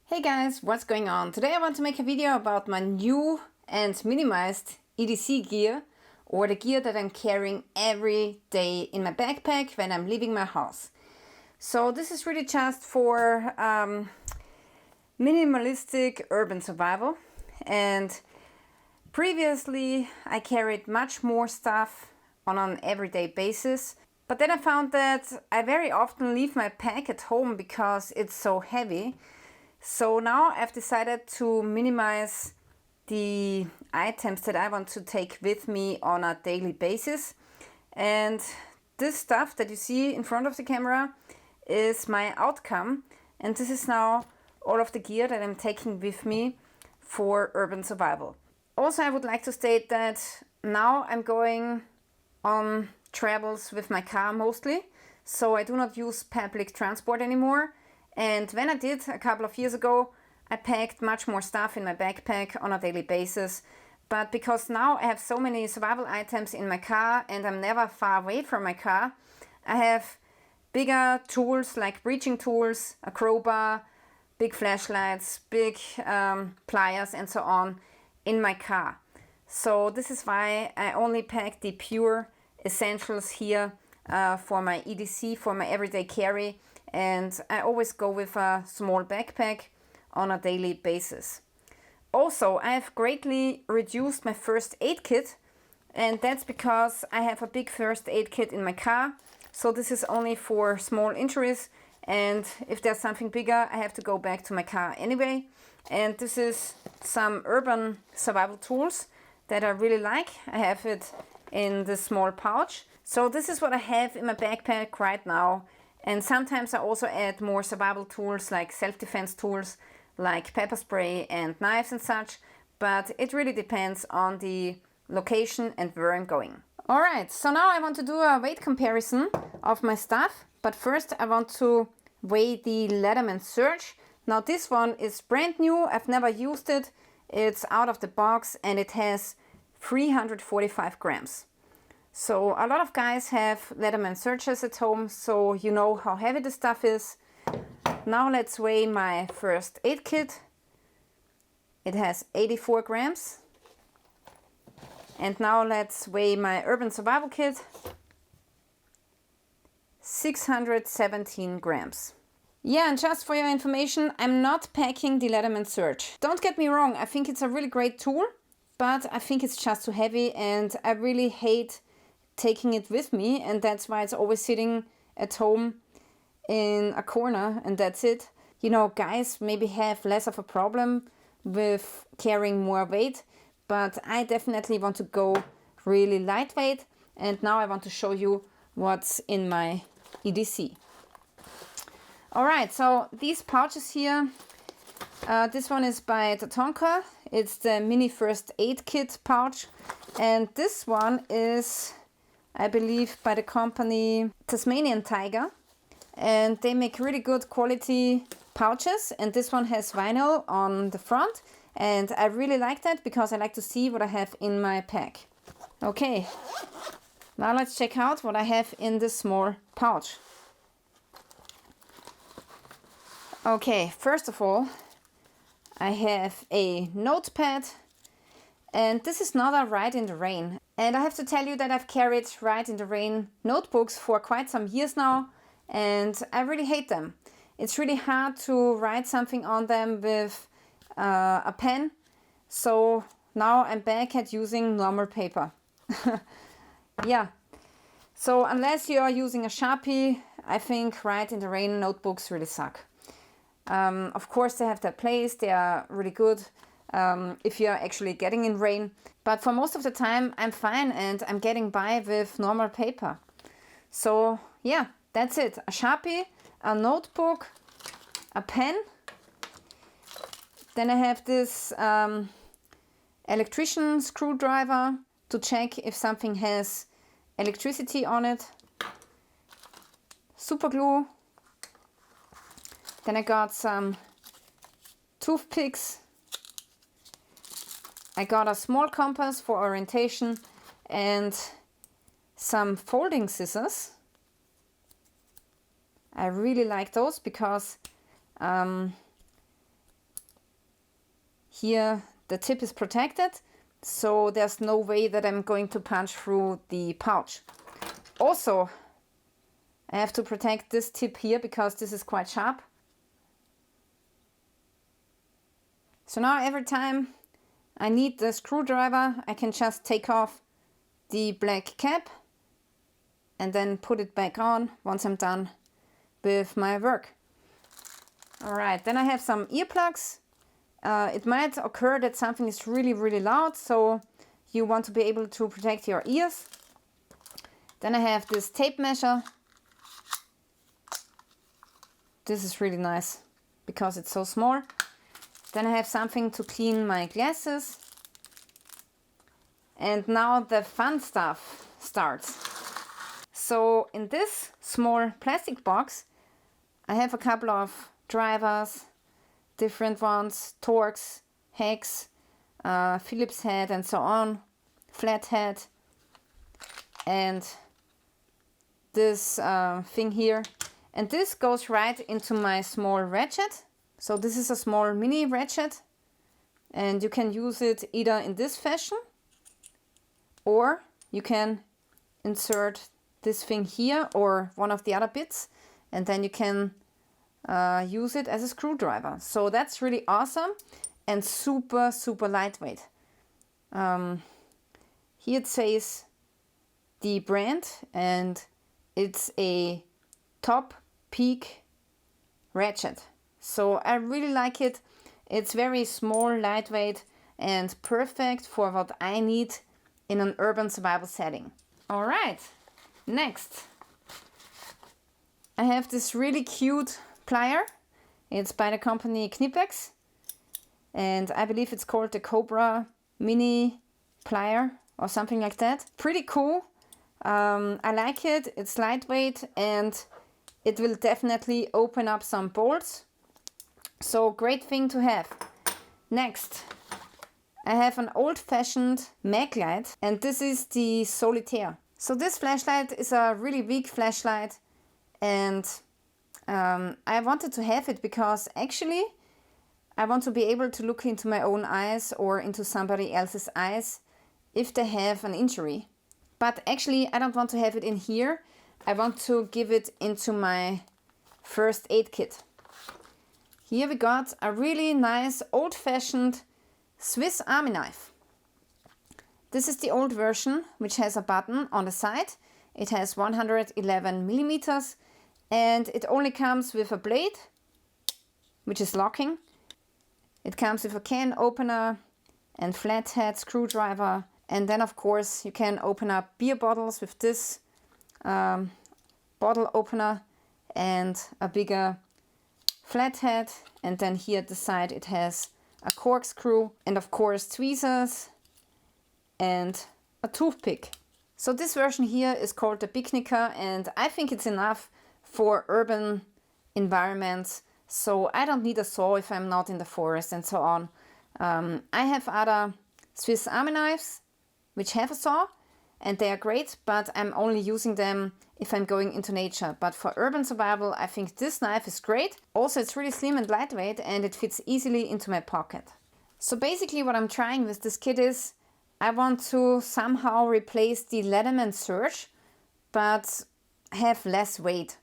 Hey guys, what's going on? Today I want to make a video about my new and minimized EDC gear, or the gear that I'm carrying every day in my backpack when I'm leaving my house. So this is really just for minimalistic urban survival, and previously I carried much more stuff on an everyday basis, but then I found that I very often leave my pack at home because it's so heavy. So now I've decided to minimize the items that I want to take with me on a daily basis. And this stuff that you see in front of the camera is my outcome. And this is now all of the gear that I'm taking with me for urban survival. Also, I would like to state that now I'm going on travels with my car mostly. So I do not use public transport anymore. And when I did a couple of years ago, I packed much more stuff in my backpack on a daily basis. But because now I have so many survival items in my car and I'm never far away from my car, I have bigger tools like breaching tools, a crowbar, big flashlights, big pliers and so on in my car. So this is why I only pack the pure essentials here for my EDC, for my everyday carry. And I always go with a small backpack on a daily basis. Also, I have greatly reduced my first aid kit, and that's because I have a big first aid kit in my car. So this is only for small injuries, and if there's something bigger, I have to go back to my car anyway. And this is some urban survival tools that I really like. I have it in this small pouch. So this is what I have in my backpack right now. And sometimes I also add more survival tools like self-defense tools like pepper spray and knives and such, but it really depends on the location and where I'm going. Alright, so now I want to do a weight comparison of my stuff, but first I want to weigh the Leatherman Surge. Now this one is brand new, I've never used it, it's out of the box and it has 345 grams. So a lot of guys have Leatherman Surges at home, so you know how heavy the stuff is. Now let's weigh my first aid kit. It has 84 grams. And now let's weigh my urban survival kit. 617 grams. Yeah, and just for your information, I'm not packing the Leatherman Surge. Don't get me wrong, I think it's a really great tool, but I think it's just too heavy and I really hate taking it with me, and that's why it's always sitting at home in a corner and that's it. You know, guys maybe have less of a problem with carrying more weight, but I definitely want to go really lightweight, and now I want to show you what's in my EDC. Alright, so these pouches here, this one is by Tatonka. It's the mini first aid kit pouch, and this one is, I believe, by the company Tasmanian Tiger, and they make really good quality pouches, and this one has vinyl on the front, and I really like that because I like to see what I have in my pack. Okay, now let's check out what I have in this small pouch. Okay, first of all, I have a notepad, and this is not a Ride in the Rain. And I have to tell you that I've carried Ride in the Rain notebooks for quite some years now, and I really hate them. It's really hard to write something on them with a pen, so now I'm back at using normal paper. Yeah, so unless you are using a Sharpie, I think Ride in the Rain notebooks really suck. Of course they have their place, they are really good if you're actually getting in rain. But for most of the time I'm fine and I'm getting by with normal paper. So yeah, that's it. A Sharpie, a notebook, a pen. Then I have this electrician screwdriver to check if something has electricity on it. Super glue. Then I got some toothpicks. I got a small compass for orientation and some folding scissors. I really like those because Here the tip is protected, so there's no way that I'm going to punch through the pouch. Also, I have to protect this tip here because this is quite sharp. So now every time I need the screwdriver, I can just take off the black cap and then put it back on once I'm done with my work. Alright, then I have some earplugs. It might occur that something is really, really loud, so you want to be able to protect your ears. Then I have this tape measure. This is really nice because it's so small. Then I have something to clean my glasses. And now the fun stuff starts. So in this small plastic box, I have a couple of drivers, different ones, Torx, hex, Phillips head and so on, flat head, and this thing here. And this goes right into my small ratchet. So this is a small mini ratchet, and you can use it either in this fashion, or you can insert this thing here or one of the other bits, and then you can use it as a screwdriver. So that's really awesome and super, super lightweight. Here it says the brand, and it's a Top Peak ratchet. So I really like it. It's very small, lightweight, and perfect for what I need in an urban survival setting. All right, next. I have this really cute plier. It's by the company Knipex, and I believe it's called the Cobra Mini Plier or something like that. Pretty cool. I like it. It's lightweight and it will definitely open up some bolts. So great thing to have. Next, I have an old-fashioned mag light, and this is the Solitaire. So this flashlight is a really weak flashlight, and I wanted to have it because actually I want to be able to look into my own eyes or into somebody else's eyes if they have an injury. But actually I don't want to have it in here. I want to give it into my first aid kit. Here we got a really nice old-fashioned Swiss Army knife. This is the old version, which has a button on the side. It has 111 millimeters, and it only comes with a blade, which is locking. It comes with a can opener and flathead screwdriver, and then of course you can open up beer bottles with this bottle opener and a bigger flathead, and then here at the side it has a corkscrew and of course tweezers and a toothpick. So this version here is called the Picnicker, and I think it's enough for urban environments, so I don't need a saw if I'm not in the forest and so on. I have other Swiss Army knives which have a saw, and they are great, but I'm only using them if I'm going into nature. But for urban survival, I think this knife is great. Also, it's really slim and lightweight, and it fits easily into my pocket. So basically what I'm trying with this kit is I want to somehow replace the Leatherman Surge, but have less weight.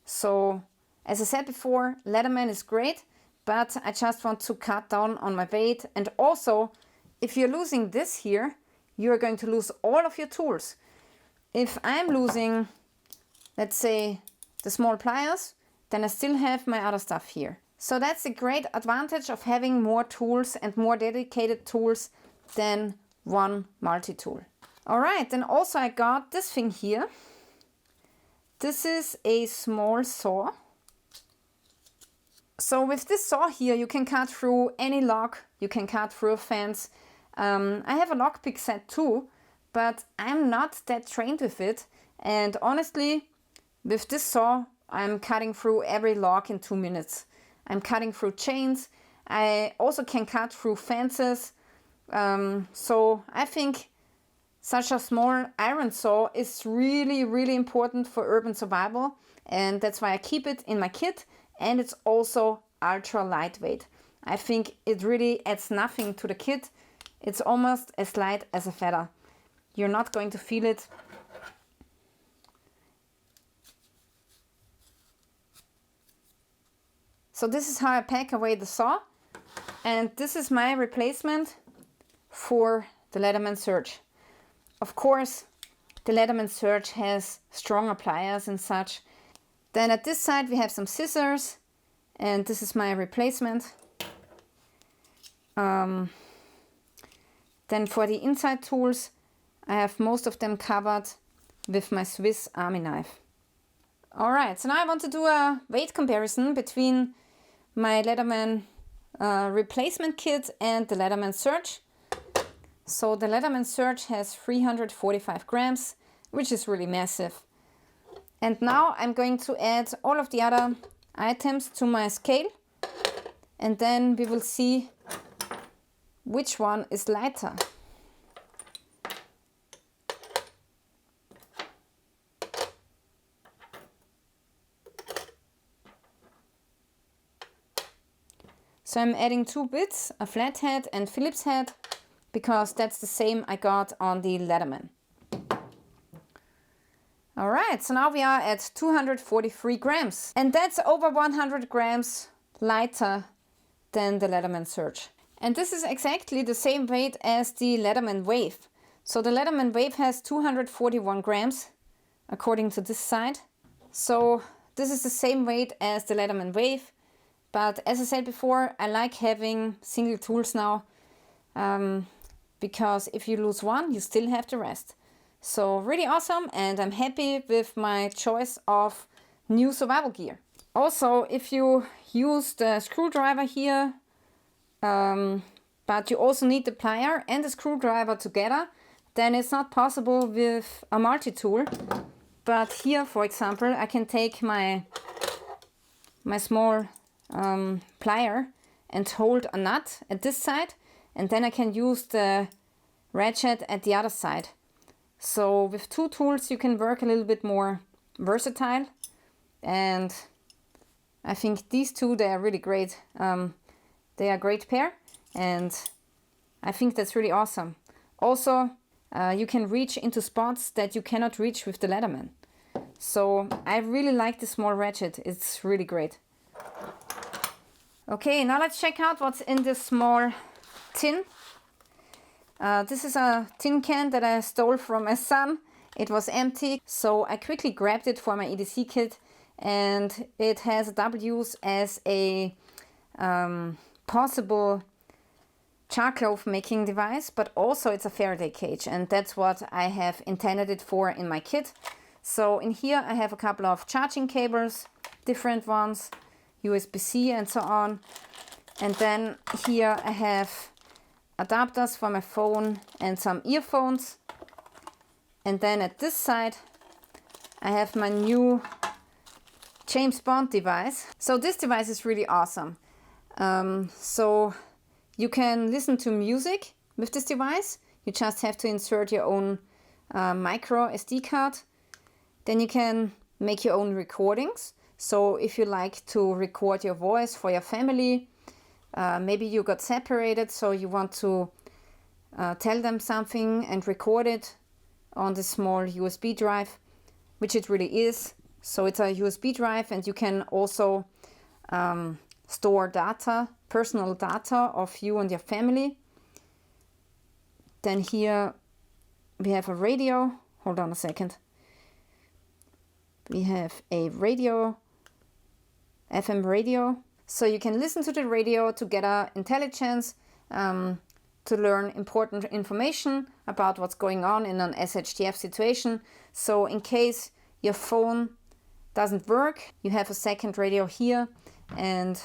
So as I said before, Leatherman is great, but I just want to cut down on my weight. And also, if you're losing this here, you're going to lose all of your tools. If I'm losing, let's say, the small pliers, then I still have my other stuff here. So that's a great advantage of having more tools and more dedicated tools than one multi-tool. Alright, then also I got this thing here. This is a small saw. So with this saw here, you can cut through any log, you can cut through a fence. I have a lockpick set too, but I'm not that trained with it. And honestly, with this saw, I'm cutting through every log in 2 minutes. I'm cutting through chains. I also can cut through fences. So I think such a small iron saw is really, really important for urban survival. And that's why I keep it in my kit. And it's also ultra lightweight. I think it really adds nothing to the kit. It's almost as light as a feather. You're not going to feel it. So this is how I pack away the saw. And this is my replacement for the Leatherman Surge. Of course, the Leatherman Surge has stronger pliers and such. Then at this side we have some scissors, and this is my replacement. Then for the inside tools, I have most of them covered with my Swiss Army knife. Alright, so now I want to do a weight comparison between my Leatherman replacement kit and the Leatherman Surge. So the Leatherman Surge has 345 grams, which is really massive. And now I'm going to add all of the other items to my scale, and then we will see which one is lighter. So I'm adding 2 bits, a flat head and Phillips head, because that's the same I got on the Leatherman. Alright, so now we are at 243 grams. And that's over 100 grams lighter than the Leatherman Surge. And this is exactly the same weight as the Leatherman Wave. So the Leatherman Wave has 241 grams, according to this side. So this is the same weight as the Leatherman Wave. But as I said before, I like having single tools now, because if you lose one, you still have the rest. So really awesome, and I'm happy with my choice of new survival gear. Also, if you use the screwdriver here, but you also need the plier and the screwdriver together, then it's not possible with a multi-tool. But here, for example, I can take my small plier and hold a nut at this side, and then I can use the ratchet at the other side. So with 2 tools you can work a little bit more versatile, and I think these two, they are really great. They are a great pair, and I think that's really awesome. Also, you can reach into spots that you cannot reach with the Leatherman. So I really like the small ratchet, it's really great. Okay, now let's check out what's in this small tin. This is a tin can that I stole from my son. It was empty, so I quickly grabbed it for my EDC kit, and it has a double use as a possible char cloth making device, but also it's a Faraday cage, and that's what I have intended it for in my kit. So in here I have a couple of charging cables, different ones, USB-C and so on. And then here I have adapters for my phone and some earphones. And then at this side I have my new James Bond device. So this device is really awesome. So you can listen to music with this device. You just have to insert your own micro SD card. Then you can make your own recordings. So if you like to record your voice for your family, maybe you got separated, so you want to tell them something and record it on this small USB drive, which it really is. So it's a USB drive, and you can also store data, personal data of you and your family. Then here we have a radio. Hold on a second. We have a radio, FM radio. So you can listen to the radio to gather intelligence, to learn important information about what's going on in an SHTF situation. So in case your phone doesn't work, you have a second radio here, and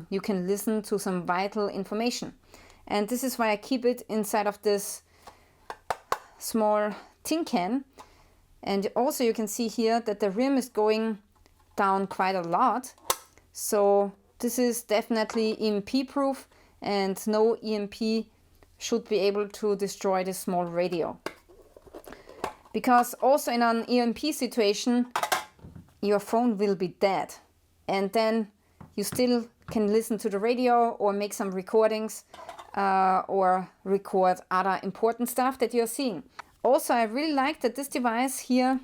you can listen to some vital information. And this is why I keep it inside of this small tin can. And also you can see here that the rim is going down quite a lot. So this is definitely EMP proof, and no EMP should be able to destroy this small radio. Because also in an EMP situation, your phone will be dead. And then you still can listen to the radio or make some recordings or record other important stuff that you're seeing. Also, I really like that this device here,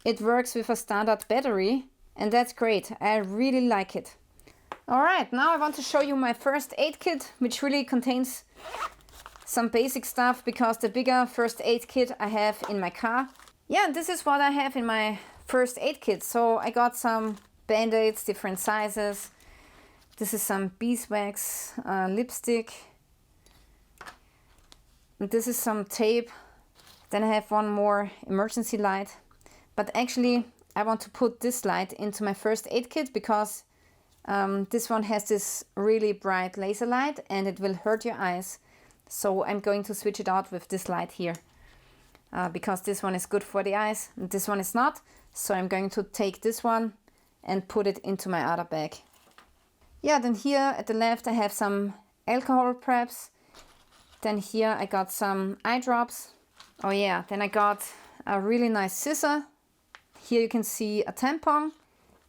it works with a standard battery, and that's great. I really like it. All right, now I want to show you my first aid kit, which really contains some basic stuff because the bigger first aid kit I have in my car. Yeah, this is what I have in my first aid kit. So I got some band-aids, different sizes. This is some beeswax lipstick. And this is some tape. Then I have one more emergency light. But actually, I want to put this light into my first aid kit because this one has this really bright laser light and it will hurt your eyes. So I'm going to switch it out with this light here because this one is good for the eyes and this one is not. So I'm going to take this one and put it into my other bag. Yeah, then here at the left I have some alcohol preps. Then here I got some eye drops. Oh yeah, then I got a really nice scissor. Here you can see a tampon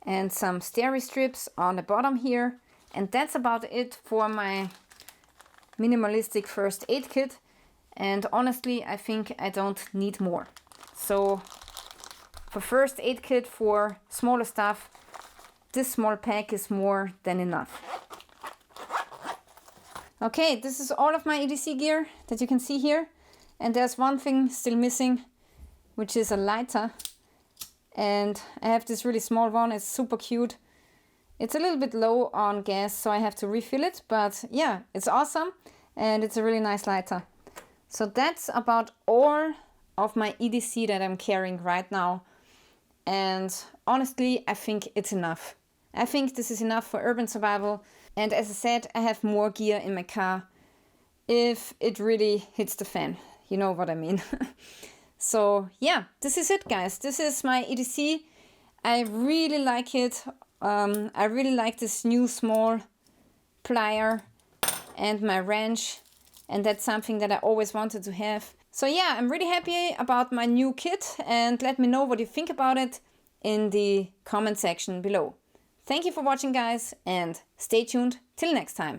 and some steri strips on the bottom here. And that's about it for my minimalistic first aid kit. And honestly, I think I don't need more. So for first aid kit for smaller stuff, this small pack is more than enough. Okay, this is all of my EDC gear that you can see here. And there's one thing still missing, which is a lighter. And I have this really small one, it's super cute. It's a little bit low on gas, so I have to refill it. But yeah, it's awesome and it's a really nice lighter. So that's about all of my EDC that I'm carrying right now. And honestly, I think it's enough. I think this is enough for urban survival. And as I said, I have more gear in my car if it really hits the fan. You know what I mean. So yeah, this is it, guys. This is my EDC. I really like it. I really like this new small plier and my wrench. And that's something that I always wanted to have. So yeah, I'm really happy about my new kit. And let me know what you think about it in the comment section below. Thank you for watching, guys, and stay tuned till next time.